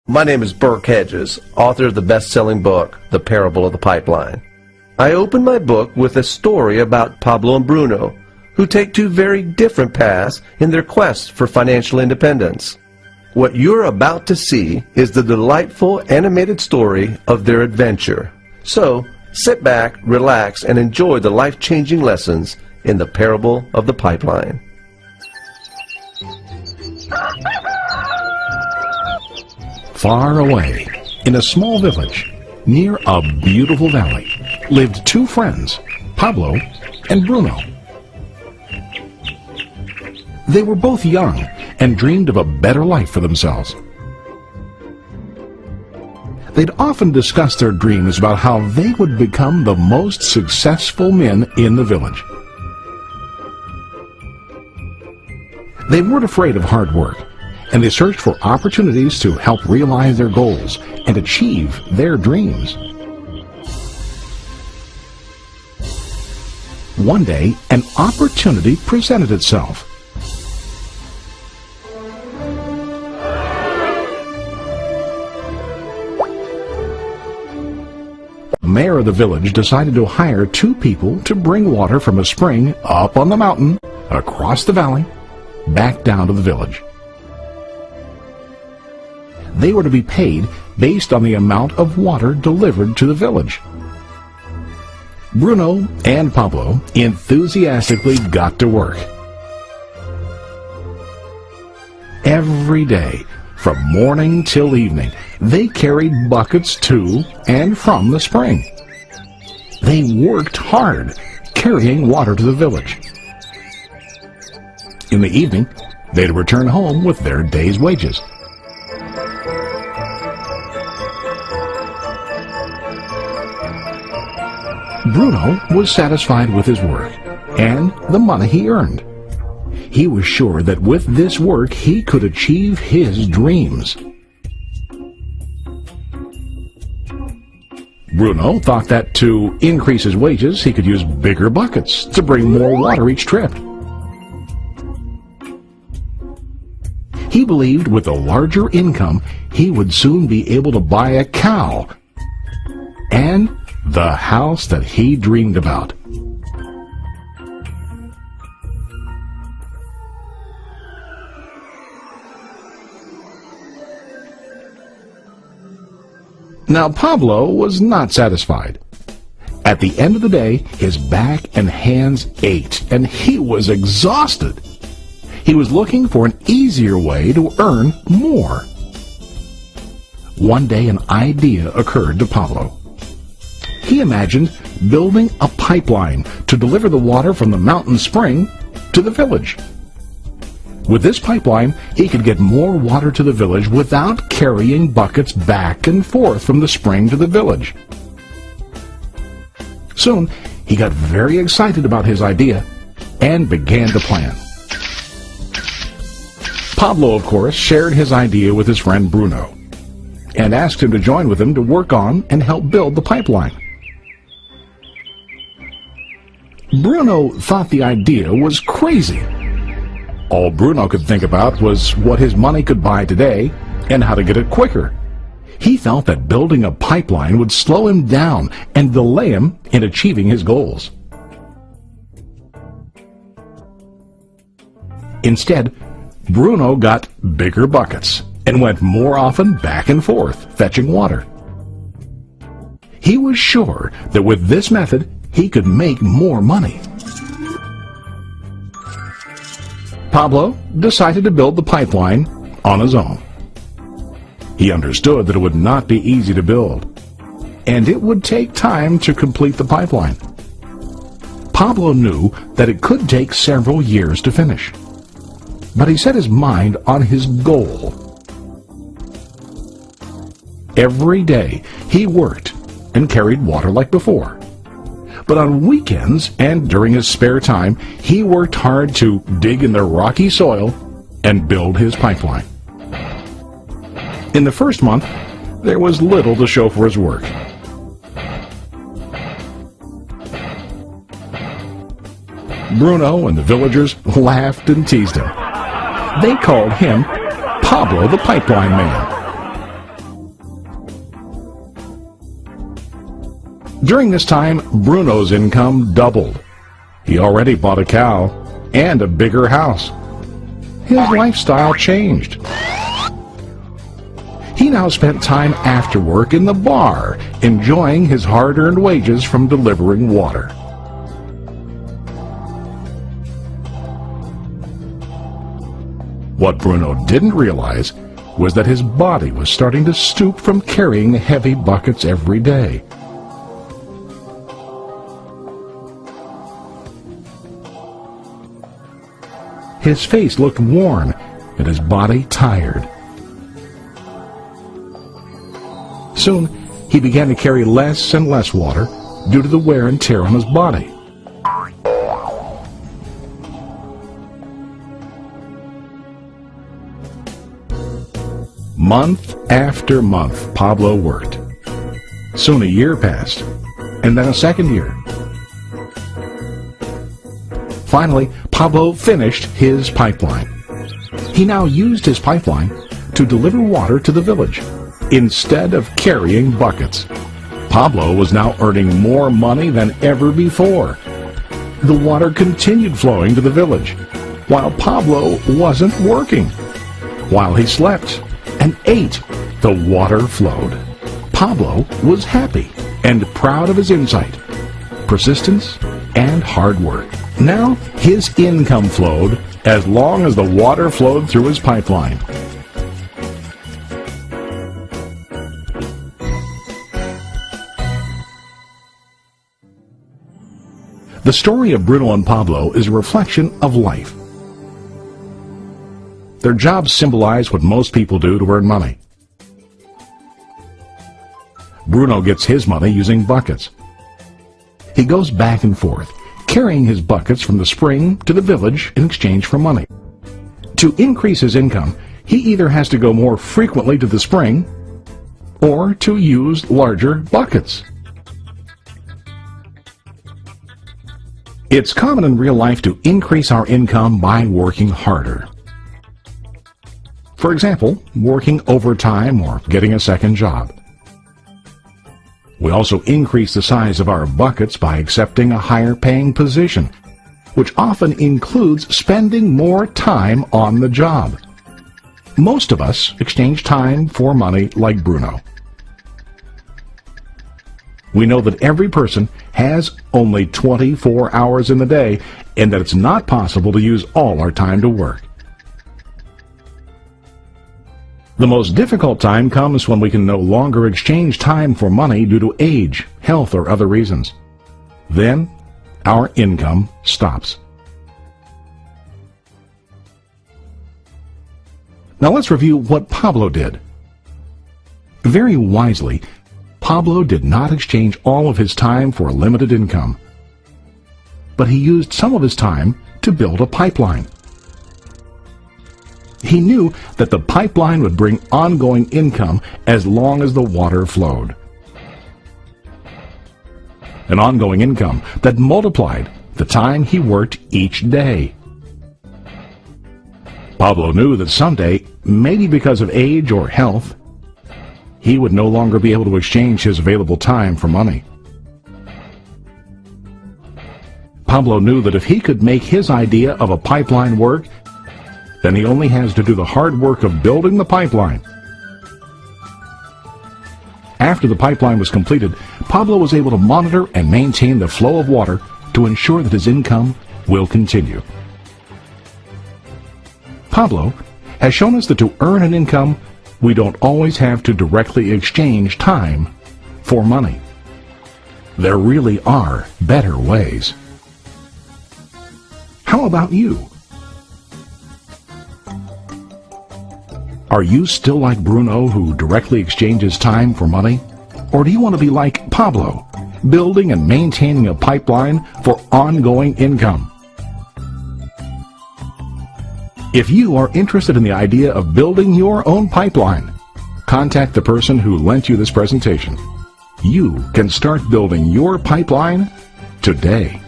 My name is Burke Hedges, author of the best-selling book, The Parable of the Pipeline. I open my book with a story about Pablo and Bruno, who take two very different paths in their quest for financial independence. What you're about to see is the delightful animated story of their adventure. So, sit back, relax, and enjoy the life-changing lessons in The Parable of the Pipeline. Far away, in a small village, near a beautiful valley, lived two friends, Pablo and Bruno. They were both young and dreamed of a better life for themselves. They'd often discussed their dreams about how they would become the most successful men in the village. They weren't afraid of hard work, and they searched for opportunities to help realize their goals and achieve their dreams. One day, an opportunity presented itself. The mayor of the village decided to hire two people to bring water from a spring up on the mountain, across the valley, back down to the village. They were to be paid based on the amount of water delivered to the village. Bruno and Pablo enthusiastically got to work. Every day, from morning till evening, they carried buckets to and from the spring. They worked hard, carrying water to the village. In the evening, they'd return home with their day's wages. Bruno was satisfied with his work and the money he earned. He was sure that with this work he could achieve his dreams. Bruno thought that to increase his wages he could use bigger buckets to bring more water each trip. He believed with a larger income he would soon be able to buy a cow and the house that he dreamed about. Now Pablo was not satisfied. At the end of the day, his back and hands ached, and he was exhausted. He was looking for an easier way to earn more. One day an idea occurred to Pablo. He imagined building a pipeline to deliver the water from the mountain spring to the village. With this pipeline, he could get more water to the village without carrying buckets back and forth from the spring to the village. Soon, he got very excited about his idea and began to plan. Pablo, of course, shared his idea with his friend Bruno and asked him to join with him to work on and help build the pipeline. Bruno thought the idea was crazy. All Bruno could think about was what his money could buy today and how to get it quicker. He felt that building a pipeline would slow him down and delay him in achieving his goals. Instead, Bruno got bigger buckets and went more often back and forth, fetching water. He was sure that with this method, he could make more money. Pablo decided to build the pipeline on his own. He understood that it would not be easy to build, and it would take time to complete the pipeline. Pablo knew that it could take several years to finish, but he set his mind on his goal. Every day he worked and carried water like before. But on weekends and during his spare time, he worked hard to dig in the rocky soil and build his pipeline. In the first month, there was little to show for his work. Bruno and the villagers laughed and teased him. They called him Pablo the Pipeline Man. During this time, Bruno's income doubled. He already bought a cow and a bigger house. His lifestyle changed. He now spent time after work in the bar, enjoying his hard-earned wages from delivering water. What Bruno didn't realize was that his body was starting to stoop from carrying heavy buckets every day. His face looked worn and his body tired. Soon, he began to carry less and less water due to the wear and tear on his body. Month after month, Pablo worked. Soon a year passed, and then a second year. Finally, Pablo finished his pipeline. He now used his pipeline to deliver water to the village instead of carrying buckets. Pablo was now earning more money than ever before. The water continued flowing to the village, while Pablo wasn't working. While he slept and ate, the water flowed. Pablo was happy and proud of his insight, persistence, and hard work. Now his income flowed as long as the water flowed through his pipeline. The story of Bruno and Pablo is a reflection of life. Their jobs symbolize what most people do to earn money. Bruno gets his money using buckets. He goes back and forth, carrying his buckets from the spring to the village in exchange for money. To increase his income, he either has to go more frequently to the spring or to use larger buckets. It's common in real life to increase our income by working harder. For example, working overtime or getting a second job. We also increase the size of our buckets by accepting a higher paying position, which often includes spending more time on the job. Most of us exchange time for money like Bruno. We know that every person has only 24 hours in the day and that it's not possible to use all our time to work. The most difficult time comes when we can no longer exchange time for money due to age, health, or other reasons. Then, our income stops. Now let's review what Pablo did. Very wisely, Pablo did not exchange all of his time for a limited income, but he used some of his time to build a pipeline. He knew that the pipeline would bring ongoing income as long as the water flowed. An ongoing income that multiplied the time he worked each day. Pablo knew that someday, maybe because of age or health, he would no longer be able to exchange his available time for money. Pablo knew that if he could make his idea of a pipeline work, then he only has to do the hard work of building the pipeline. After the pipeline was completed, Pablo was able to monitor and maintain the flow of water to ensure that his income will continue. Pablo has shown us that to earn an income, we don't always have to directly exchange time for money. There really are better ways. How about you? Are you still like Bruno, who directly exchanges time for money? Or do you want to be like Pablo, building and maintaining a pipeline for ongoing income? If you are interested in the idea of building your own pipeline, contact the person who lent you this presentation. You can start building your pipeline today.